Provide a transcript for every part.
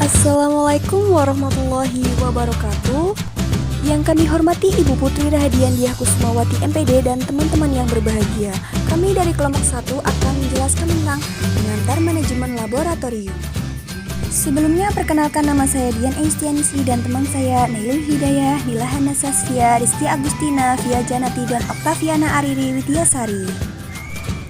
Assalamualaikum warahmatullahi wabarakatuh. Yang kami hormati Ibu Putri Rahadian Diah Kusumawati MPD dan teman-teman yang berbahagia. Kami dari kelompok 1 akan menjelaskan tentang pengantar manajemen laboratorium. Sebelumnya perkenalkan, nama saya Dian Einstianisi dan teman saya Nailul Hidayah, Nilahana Sasfia, Rizky Agustina, Via Janati, dan Oktaviana Ariri Widyasari.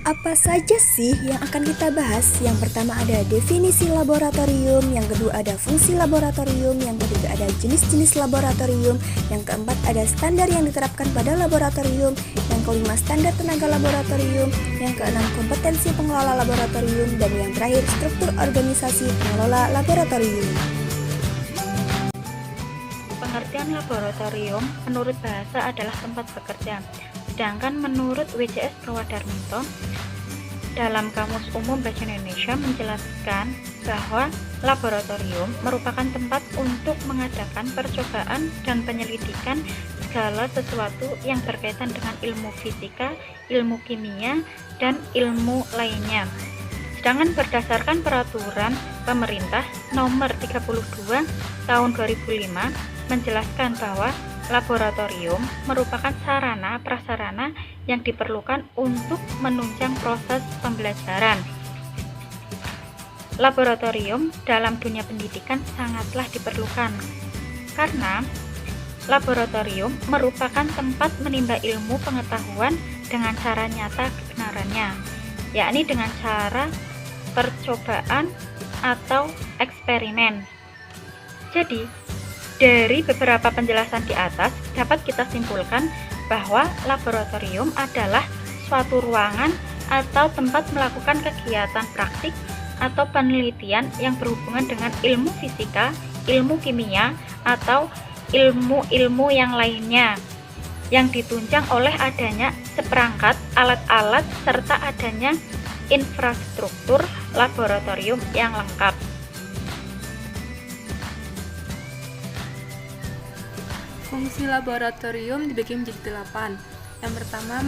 Apa saja sih yang akan kita bahas? Yang pertama ada definisi laboratorium, yang kedua ada fungsi laboratorium, yang ketiga ada jenis-jenis laboratorium, yang keempat ada standar yang diterapkan pada laboratorium, yang kelima standar tenaga laboratorium, yang keenam kompetensi pengelola laboratorium, dan yang terakhir struktur organisasi pengelola laboratorium. Pengertian laboratorium menurut bahasa adalah tempat bekerja. Sedangkan menurut WJS Purwadarminto, dalam Kamus Umum Bahasa Indonesia menjelaskan bahwa laboratorium merupakan tempat untuk mengadakan percobaan dan penyelidikan segala sesuatu yang berkaitan dengan ilmu fisika, ilmu kimia, dan ilmu lainnya. Sedangkan berdasarkan peraturan pemerintah nomor 32 tahun 2005 menjelaskan bahwa laboratorium merupakan sarana prasarana yang diperlukan untuk menunjang proses pembelajaran. Laboratorium dalam dunia pendidikan sangatlah diperlukan karena laboratorium merupakan tempat menimba ilmu pengetahuan dengan cara nyata kebenarannya, yakni dengan cara percobaan atau eksperimen. Jadi, dari beberapa penjelasan di atas dapat kita simpulkan bahwa laboratorium adalah suatu ruangan atau tempat melakukan kegiatan praktik atau penelitian yang berhubungan dengan ilmu fisika, ilmu kimia, atau ilmu-ilmu yang lainnya yang ditunjang oleh adanya seperangkat alat-alat serta adanya infrastruktur laboratorium yang lengkap. Fungsi laboratorium dibagi menjadi 8. Yang pertama,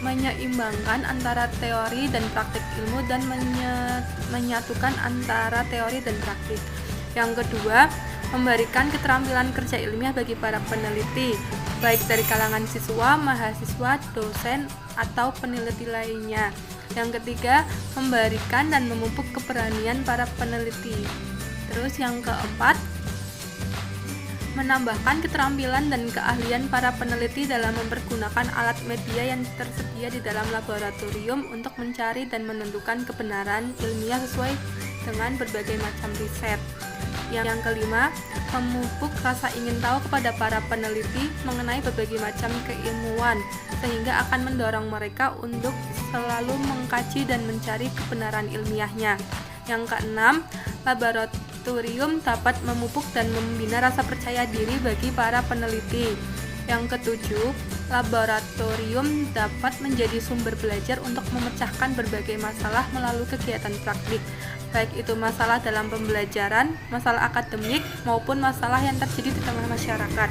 menyeimbangkan antara teori dan praktik ilmu dan menyatukan antara teori dan praktik. Yang kedua, memberikan keterampilan kerja ilmiah bagi para peneliti, baik dari kalangan siswa, mahasiswa, dosen, atau peneliti lainnya. Yang ketiga, memberikan dan memupuk keberanian para peneliti. Terus yang keempat, menambahkan keterampilan dan keahlian para peneliti dalam mempergunakan alat media yang tersedia di dalam laboratorium untuk mencari dan menentukan kebenaran ilmiah sesuai dengan berbagai macam riset. Yang kelima, memupuk rasa ingin tahu kepada para peneliti mengenai berbagai macam keilmuan, sehingga akan mendorong mereka untuk selalu mengkaji dan mencari kebenaran ilmiahnya. Yang keenam, laboratorium dapat memupuk dan membina rasa percaya diri bagi para peneliti. Yang ketujuh, laboratorium dapat menjadi sumber belajar untuk memecahkan berbagai masalah melalui kegiatan praktik, baik itu masalah dalam pembelajaran, masalah akademik, maupun masalah yang terjadi di tengah masyarakat.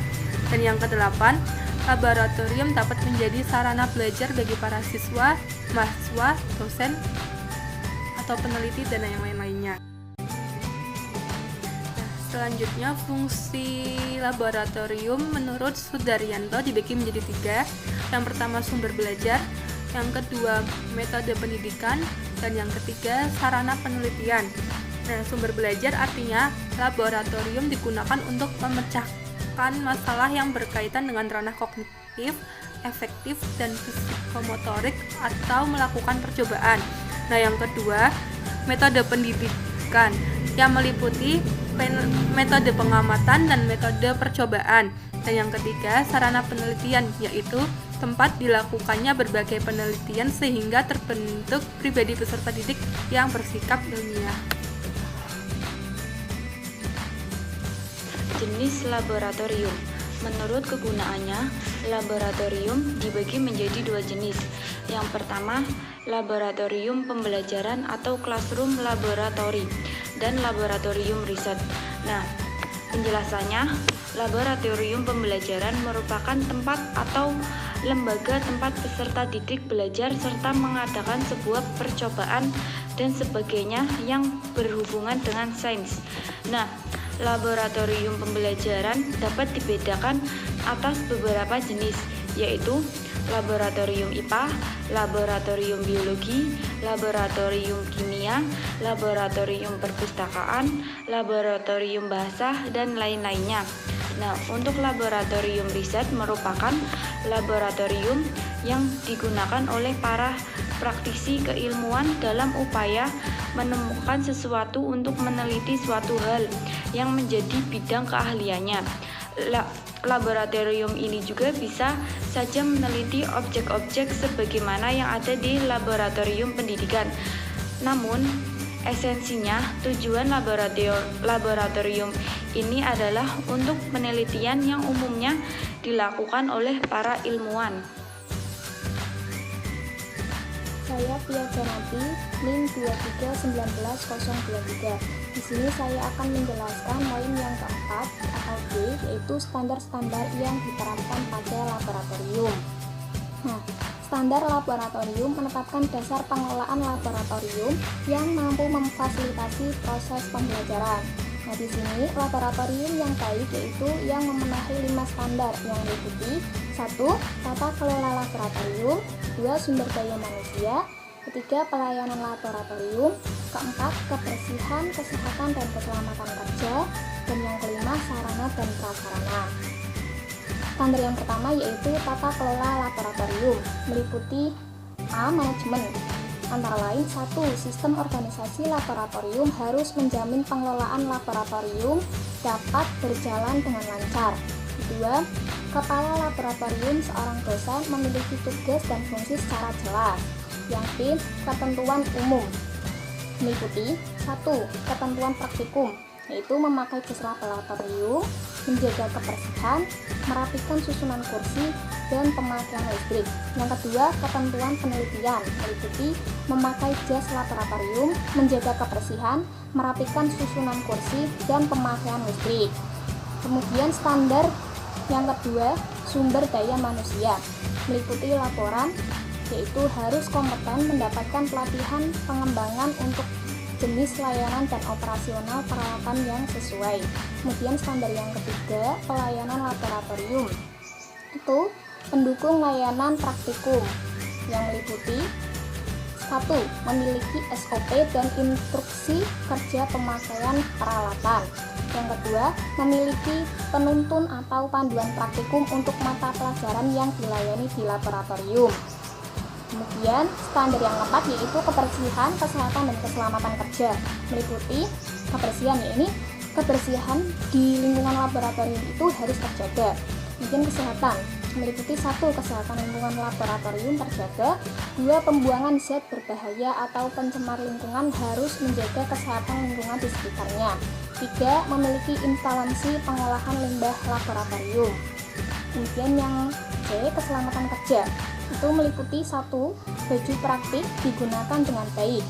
Dan yang kedelapan, laboratorium dapat menjadi sarana belajar bagi para siswa, mahasiswa, dosen, atau peneliti, dan yang lain-lainnya. Selanjutnya, fungsi laboratorium menurut Sudaryanto dibagi menjadi 3. Yang pertama, sumber belajar. Yang kedua, metode pendidikan. Dan yang ketiga, sarana penelitian. Nah, sumber belajar artinya laboratorium digunakan untuk memecahkan masalah yang berkaitan dengan ranah kognitif, efektif, dan psikomotorik atau melakukan percobaan. Nah, yang kedua, metode pendidikan yang meliputi metode pengamatan dan metode percobaan. Dan yang ketiga, sarana penelitian, yaitu tempat dilakukannya berbagai penelitian sehingga terbentuk pribadi peserta didik yang bersikap ilmiah. Jenis laboratorium. Menurut kegunaannya, laboratorium dibagi menjadi 2 jenis. Yang pertama, laboratorium pembelajaran atau classroom laboratory dan laboratorium riset. Nah, penjelasannya, laboratorium pembelajaran merupakan tempat atau lembaga tempat peserta didik belajar serta mengadakan sebuah percobaan dan sebagainya yang berhubungan dengan sains. Nah, laboratorium pembelajaran dapat dibedakan atas beberapa jenis, yaitu laboratorium IPA, laboratorium biologi, laboratorium kimia, laboratorium perpustakaan, laboratorium bahasa, dan lain-lainnya. Nah, untuk laboratorium riset merupakan laboratorium yang digunakan oleh para praktisi keilmuan dalam upaya menemukan sesuatu untuk meneliti suatu hal yang menjadi bidang keahliannya. Laboratorium ini juga bisa saja meneliti objek-objek sebagaimana yang ada di laboratorium pendidikan. Namun, esensinya tujuan laboratorium ini adalah untuk penelitian yang umumnya dilakukan oleh para ilmuwan. Saya Pia Janati, NIM 2319023. Di sini saya akan menjelaskan poin yang keempat atau D, yaitu standar-standar yang diterapkan pada laboratorium. Nah, standar laboratorium menetapkan dasar pengelolaan laboratorium yang mampu memfasilitasi proses pembelajaran. Nah, di sini laboratorium yang baik yaitu yang memenuhi 5 standar yang meliputi 1. Tata kelola laboratorium, 2. Sumber daya manusia, 3. Pelayanan laboratorium, 4. Kebersihan, kesehatan, dan keselamatan kerja, dan yang kelima sarana dan prasarana. Standar yang pertama yaitu tata kelola laboratorium, meliputi A. Manajemen. Antara lain 1. Sistem organisasi laboratorium harus menjamin pengelolaan laboratorium dapat berjalan dengan lancar. 2. Kepala laboratorium seorang dosen memiliki tugas dan fungsi secara jelas. Yang B. Ketentuan umum, meliputi 1. Ketentuan praktikum, yaitu memakai jas laboratorium, menjaga kebersihan, merapikan susunan kursi, dan pemakaian listrik. Yang kedua, ketentuan penelitian, meliputi memakai jas laboratorium, menjaga kebersihan, merapikan susunan kursi, dan pemakaian listrik. Kemudian standar yang kedua, sumber daya manusia, meliputi laporan, yaitu harus kompeten mendapatkan pelatihan pengembangan untuk jenis layanan dan operasional peralatan yang sesuai. Kemudian standar yang ketiga, pelayanan laboratorium, itu pendukung layanan praktikum yang meliputi 1. Memiliki SOP dan instruksi kerja pemakaian peralatan. Yang kedua, memiliki penuntun atau panduan praktikum untuk mata pelajaran yang dilayani di laboratorium. Kemudian standar yang keempat yaitu kebersihan, kesehatan, dan keselamatan kerja, meliputi kebersihan, ini kebersihan di lingkungan laboratorium itu harus terjaga. Kemudian kesehatan, meliputi 1. Kesehatan lingkungan laboratorium terjaga, 2. Pembuangan zat berbahaya atau pencemar lingkungan harus menjaga kesehatan lingkungan di sekitarnya, 3. Memiliki instalasi pengolahan limbah laboratorium. Kemudian yang C, keselamatan kerja, itu meliputi 1. Baju praktik digunakan dengan baik,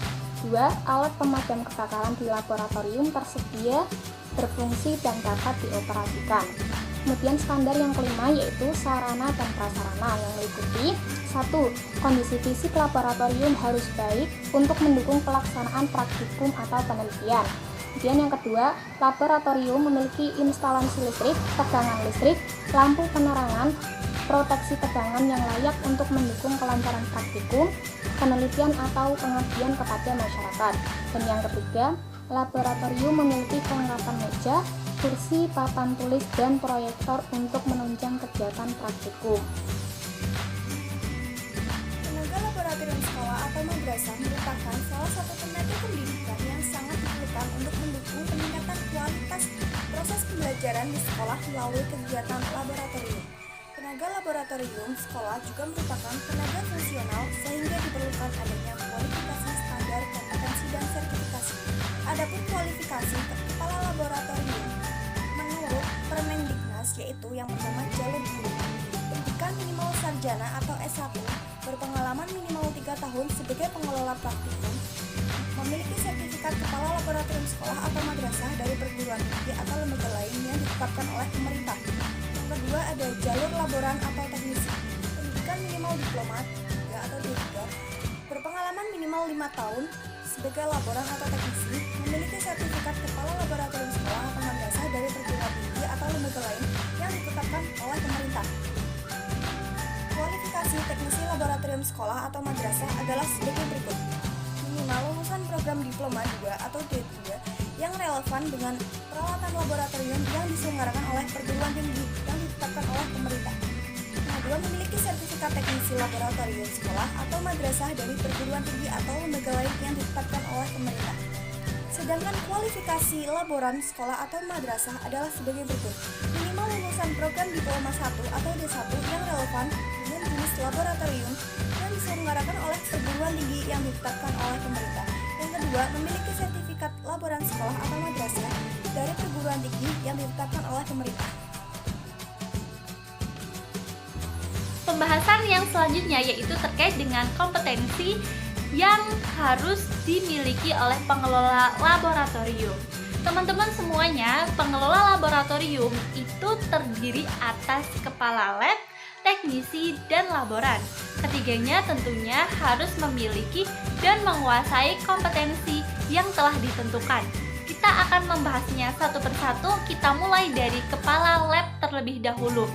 2. Alat pemadam kebakaran di laboratorium tersedia, berfungsi, dan dapat dioperasikan. Kemudian standar yang kelima yaitu sarana dan prasarana yang meliputi 1. Kondisi fisik laboratorium harus baik untuk mendukung pelaksanaan praktikum atau penelitian. Kemudian yang kedua, laboratorium memiliki instalasi listrik, tegangan listrik, lampu penerangan, proteksi tegangan yang layak untuk mendukung kelancaran praktikum, penelitian atau pengabdian kepada masyarakat. Dan yang ketiga, laboratorium memiliki kelengkapan meja, kursi, papan tulis, dan proyektor untuk menunjang kegiatan praktikum. Tenaga laboratorium sekolah atau madrasah merupakan salah satu tenaga pendidikan yang sangat diperlukan untuk mendukung peningkatan kualitas proses pembelajaran di sekolah melalui kegiatan laboratorium. Tenaga laboratorium sekolah juga merupakan tenaga fungsional sehingga diperlukan adanya kualifikasi standar, kompetensi, dan sertifikasi. Adapun kualifikasi kepala laboratorium menurut Permendiknas yaitu yang pertama jalur guru, pendidikan minimal sarjana atau S1, berpengalaman minimal 3 tahun sebagai pengelola praktikum, memiliki sertifikat kepala laboratorium sekolah atau madrasah dari perguruan tinggi atau lembaga lain yang ditetapkan oleh pemerintah. Yang kedua ada jalur laboran atau teknisi, pendidikan minimal diplomat 3 atau D3, berpengalaman minimal 5 tahun sebagai laboran atau teknisi memiliki sertifikat kepala laboratorium sekolah atau madrasah dari perguruan tinggi atau lembaga lain yang ditetapkan oleh pemerintah. Kualifikasi teknisi laboratorium sekolah atau madrasah adalah sebagai berikut. Minimal lulusan program diploma 2 atau D2 yang relevan dengan peralatan laboratorium yang diselenggarakan oleh perguruan tinggi yang ditetapkan oleh pemerintah. Kedua, memiliki sertifikat teknisi laboratorium sekolah atau madrasah dari perguruan tinggi atau lembaga lain yang ditetapkan oleh pemerintah. Sedangkan kualifikasi laboran sekolah atau madrasah adalah sebagai berikut. Minimal lulusan program diploma 1 atau D1 yang relevan dengan jenis laboratorium yang diselenggarakan oleh perguruan tinggi yang ditetapkan oleh pemerintah. Yang kedua, memiliki sertifikat laboran sekolah atau madrasah dari perguruan tinggi yang ditetapkan oleh pemerintah. Pembahasan yang selanjutnya yaitu terkait dengan kompetensi yang harus dimiliki oleh pengelola laboratorium. Teman-teman semuanya, pengelola laboratorium itu terdiri atas kepala lab, teknisi, dan laboran. Ketiganya tentunya harus memiliki dan menguasai kompetensi yang telah ditentukan. Kita akan membahasnya satu persatu. Kita mulai dari kepala lab terlebih dahulu.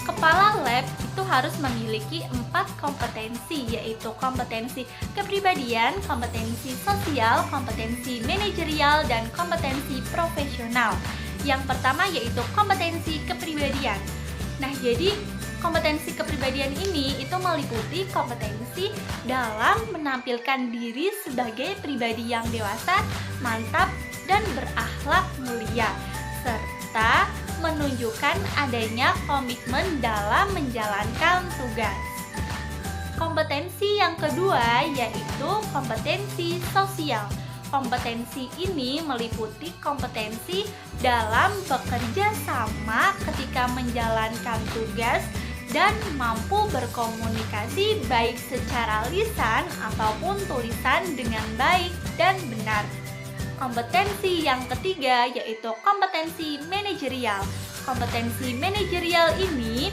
Kepala lab itu harus memiliki 4 kompetensi, yaitu kompetensi kepribadian, kompetensi sosial, kompetensi manajerial, dan kompetensi profesional. Yang pertama yaitu kompetensi kepribadian. Nah, jadi kompetensi kepribadian ini itu meliputi kompetensi dalam menampilkan diri sebagai pribadi yang dewasa, mantap, dan berakhlak mulia, serta menunjukkan adanya komitmen dalam menjalankan tugas. Kompetensi yang kedua yaitu kompetensi sosial. Kompetensi ini meliputi kompetensi dalam bekerja sama ketika menjalankan tugas dan mampu berkomunikasi baik secara lisan ataupun tulisan dengan baik dan benar. Kompetensi yang ketiga yaitu kompetensi manajerial. Kompetensi manajerial ini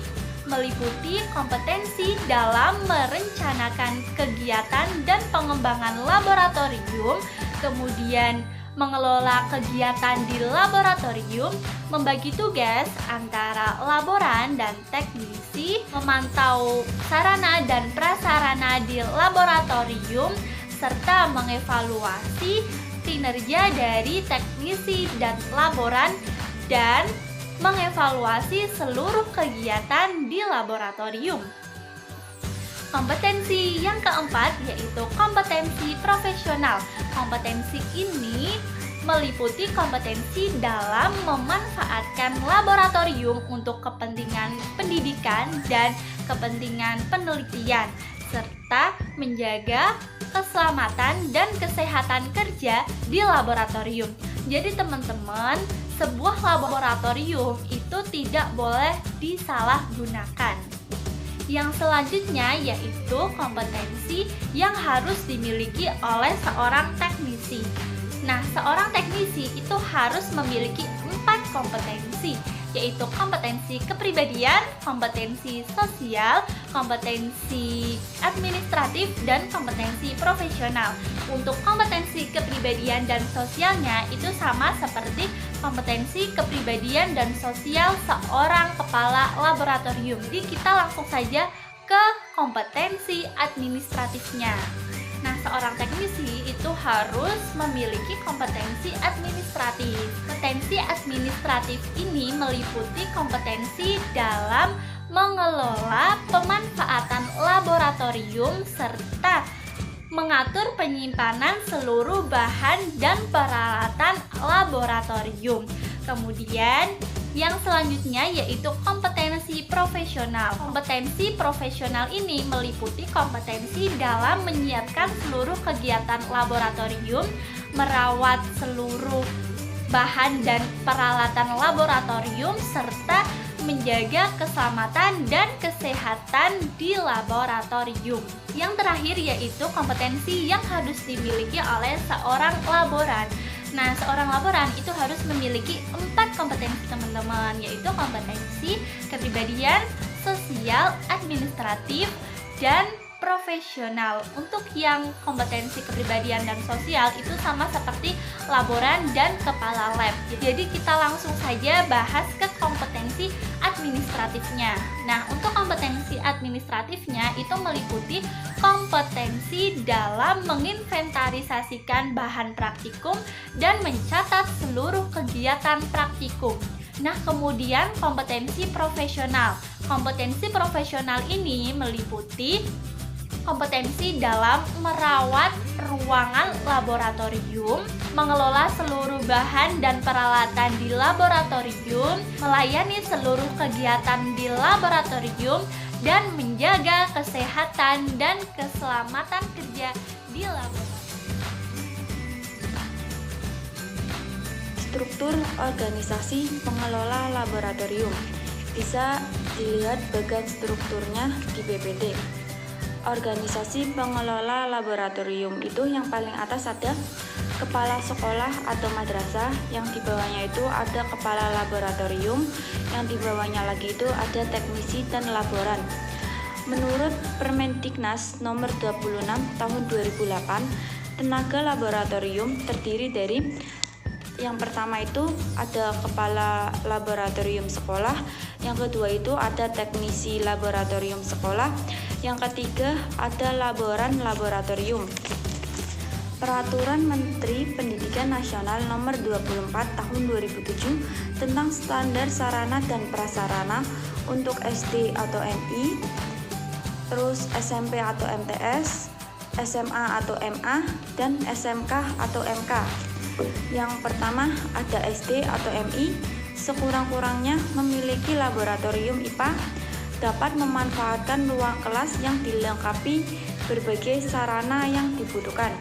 meliputi kompetensi dalam merencanakan kegiatan dan pengembangan laboratorium, kemudian mengelola kegiatan di laboratorium, membagi tugas antara laboran dan teknisi, memantau sarana dan prasarana di laboratorium, serta mengevaluasi kinerja dari teknisi dan laboran, dan mengevaluasi seluruh kegiatan di laboratorium. Kompetensi yang keempat yaitu kompetensi profesional. Kompetensi ini meliputi kompetensi dalam memanfaatkan laboratorium untuk kepentingan pendidikan dan kepentingan penelitian, serta menjaga keselamatan dan kesehatan kerja di laboratorium. Jadi teman-teman, sebuah laboratorium itu tidak boleh disalahgunakan. Yang selanjutnya yaitu kompetensi yang harus dimiliki oleh seorang teknisi. Nah, seorang teknisi itu harus memiliki 4 kompetensi, yaitu kompetensi kepribadian, kompetensi sosial, kompetensi administratif, dan kompetensi profesional. Untuk kompetensi kepribadian dan sosialnya itu sama seperti kompetensi kepribadian dan sosial seorang kepala laboratorium. Jadi kita langsung saja ke kompetensi administratifnya. Nah, seorang teknisi itu harus memiliki kompetensi administratif. Kompetensi administratif ini meliputi kompetensi dalam mengelola pemanfaatan laboratorium serta mengatur penyimpanan seluruh bahan dan peralatan laboratorium. Kemudian yang selanjutnya yaitu kompetensi profesional. Kompetensi profesional ini meliputi kompetensi dalam menyiapkan seluruh kegiatan laboratorium, merawat seluruh bahan dan peralatan laboratorium, serta menjaga keselamatan dan kesehatan di laboratorium. Yang terakhir yaitu kompetensi yang harus dimiliki oleh seorang laboran. Nah, seorang laboran itu harus memiliki 4 kompetensi teman-teman, yaitu kompetensi kepribadian, sosial, administratif, dan profesional. Untuk yang kompetensi kepribadian dan sosial itu sama seperti laboran dan kepala lab. Jadi kita langsung saja bahas ke kompetensi administratifnya. Nah, untuk kompetensi administratifnya itu meliputi kompetensi dalam menginventarisasikan bahan praktikum dan mencatat seluruh kegiatan praktikum. Nah, kemudian kompetensi profesional. Kompetensi profesional ini meliputi kompetensi dalam merawat ruangan laboratorium, mengelola seluruh bahan dan peralatan di laboratorium, melayani seluruh kegiatan di laboratorium, dan menjaga kesehatan dan keselamatan kerja di laboratorium. Struktur organisasi pengelola laboratorium bisa dilihat bagian strukturnya di PPT. Organisasi pengelola laboratorium itu yang paling atas ada kepala sekolah atau madrasah, yang di bawahnya itu ada kepala laboratorium, yang di bawahnya lagi itu ada teknisi dan laboran. Menurut Permendiknas nomor 26 tahun 2008, tenaga laboratorium terdiri dari yang pertama itu ada kepala laboratorium sekolah, yang kedua itu ada teknisi laboratorium sekolah, yang ketiga ada laboran laboratorium. Peraturan Menteri Pendidikan Nasional nomor 24 tahun 2007 tentang standar sarana dan prasarana untuk SD atau MI, terus SMP atau MTS, SMA atau MA, dan SMK atau MK. Yang pertama ada SD atau MI, sekurang-kurangnya memiliki laboratorium IPA, dapat memanfaatkan ruang kelas yang dilengkapi berbagai sarana yang dibutuhkan.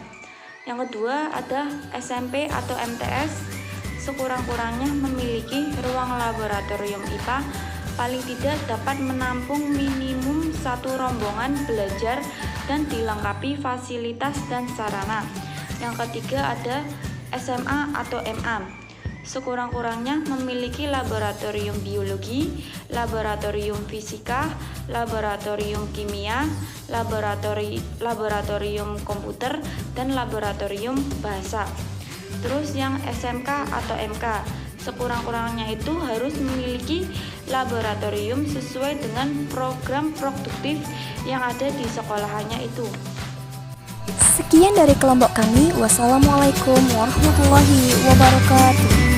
Yang kedua ada SMP atau MTS, sekurang-kurangnya memiliki ruang laboratorium IPA, paling tidak dapat menampung minimum satu rombongan belajar dan dilengkapi fasilitas dan sarana. Yang ketiga ada SMA atau MA, sekurang-kurangnya memiliki laboratorium biologi, laboratorium fisika, laboratorium kimia, laboratorium komputer, dan laboratorium bahasa. Terus yang SMK atau MK, sekurang-kurangnya itu harus memiliki laboratorium sesuai dengan program produktif yang ada di sekolahannya itu. Sekian dari kelompok kami. Wassalamualaikum warahmatullahi wabarakatuh.